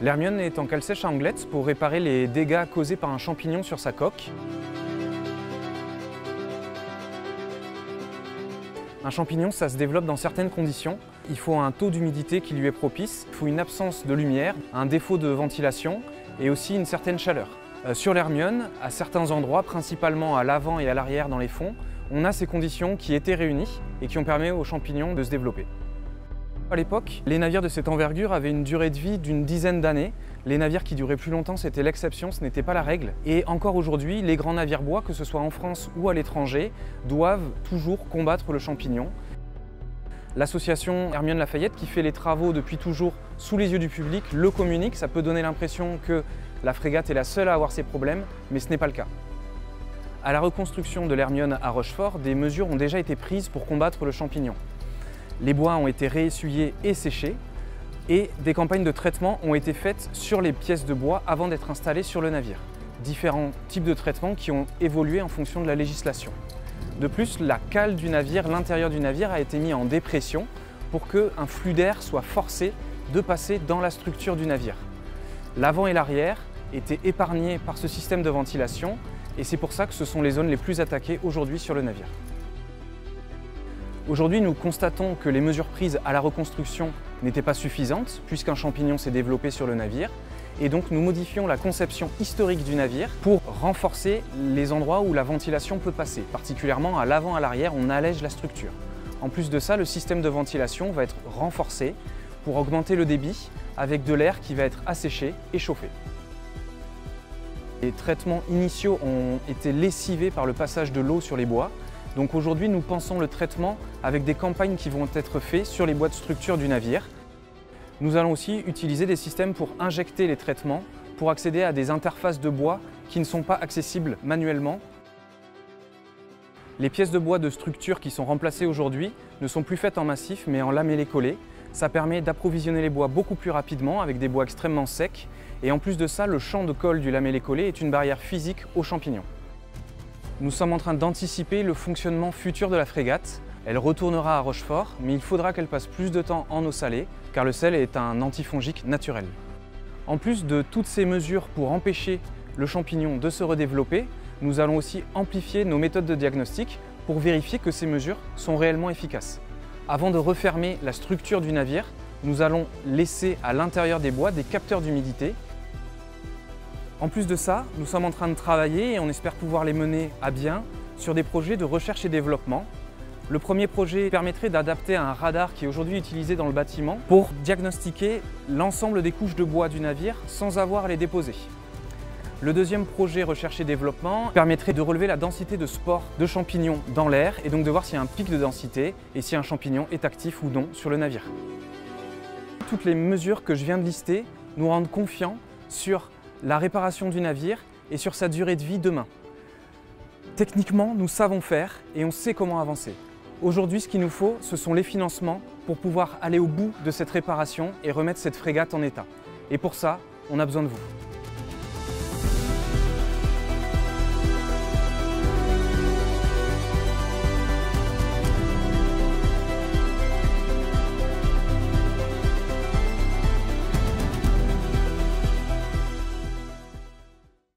L'Hermione est en cale sèche à Anglet pour réparer les dégâts causés par un champignon sur sa coque. Un champignon, ça se développe dans certaines conditions. Il faut un taux d'humidité qui lui est propice, il faut une absence de lumière, un défaut de ventilation et aussi une certaine chaleur. Sur l'Hermione, à certains endroits, principalement à l'avant et à l'arrière dans les fonds, on a ces conditions qui étaient réunies et qui ont permis aux champignons de se développer. À l'époque, les navires de cette envergure avaient une durée de vie d'une dizaine d'années. Les navires qui duraient plus longtemps, c'était l'exception, ce n'était pas la règle. Et encore aujourd'hui, les grands navires bois, que ce soit en France ou à l'étranger, doivent toujours combattre le champignon. L'association Hermione Lafayette, qui fait les travaux depuis toujours sous les yeux du public, le communique. Ça peut donner l'impression que la frégate est la seule à avoir ces problèmes, mais ce n'est pas le cas. À la reconstruction de l'Hermione à Rochefort, des mesures ont déjà été prises pour combattre le champignon. Les bois ont été réessuyés et séchés et des campagnes de traitement ont été faites sur les pièces de bois avant d'être installées sur le navire. Différents types de traitements qui ont évolué en fonction de la législation. De plus, la cale du navire, l'intérieur du navire a été mis en dépression pour qu'un flux d'air soit forcé de passer dans la structure du navire. L'avant et l'arrière étaient épargnés par ce système de ventilation et c'est pour ça que ce sont les zones les plus attaquées aujourd'hui sur le navire. Aujourd'hui, nous constatons que les mesures prises à la reconstruction n'étaient pas suffisantes puisqu'un champignon s'est développé sur le navire et donc nous modifions la conception historique du navire pour renforcer les endroits où la ventilation peut passer. Particulièrement à l'avant et à l'arrière, on allège la structure. En plus de ça, le système de ventilation va être renforcé pour augmenter le débit avec de l'air qui va être asséché et chauffé. Les traitements initiaux ont été lessivés par le passage de l'eau sur les bois. Donc aujourd'hui, nous pensons le traitement avec des campagnes qui vont être faites sur les bois de structure du navire. Nous allons aussi utiliser des systèmes pour injecter les traitements, pour accéder à des interfaces de bois qui ne sont pas accessibles manuellement. Les pièces de bois de structure qui sont remplacées aujourd'hui ne sont plus faites en massif mais en lamellé-collé. Ça permet d'approvisionner les bois beaucoup plus rapidement avec des bois extrêmement secs. Et en plus de ça, le champ de colle du lamellé-collé est une barrière physique aux champignons. Nous sommes en train d'anticiper le fonctionnement futur de la frégate. Elle retournera à Rochefort, mais il faudra qu'elle passe plus de temps en eau salée, car le sel est un antifongique naturel. En plus de toutes ces mesures pour empêcher le champignon de se redévelopper, nous allons aussi amplifier nos méthodes de diagnostic pour vérifier que ces mesures sont réellement efficaces. Avant de refermer la structure du navire, nous allons laisser à l'intérieur des bois des capteurs d'humidité. En plus de ça, nous sommes en train de travailler et on espère pouvoir les mener à bien sur des projets de recherche et développement. Le premier projet permettrait d'adapter un radar qui est aujourd'hui utilisé dans le bâtiment pour diagnostiquer l'ensemble des couches de bois du navire sans avoir à les déposer. Le deuxième projet recherche et développement permettrait de relever la densité de spores de champignons dans l'air et donc de voir s'il y a un pic de densité et si un champignon est actif ou non sur le navire. Toutes les mesures que je viens de lister nous rendent confiants sur la réparation du navire et sur sa durée de vie demain. Techniquement, nous savons faire et on sait comment avancer. Aujourd'hui, ce qu'il nous faut, ce sont les financements pour pouvoir aller au bout de cette réparation et remettre cette frégate en état. Et pour ça, on a besoin de vous.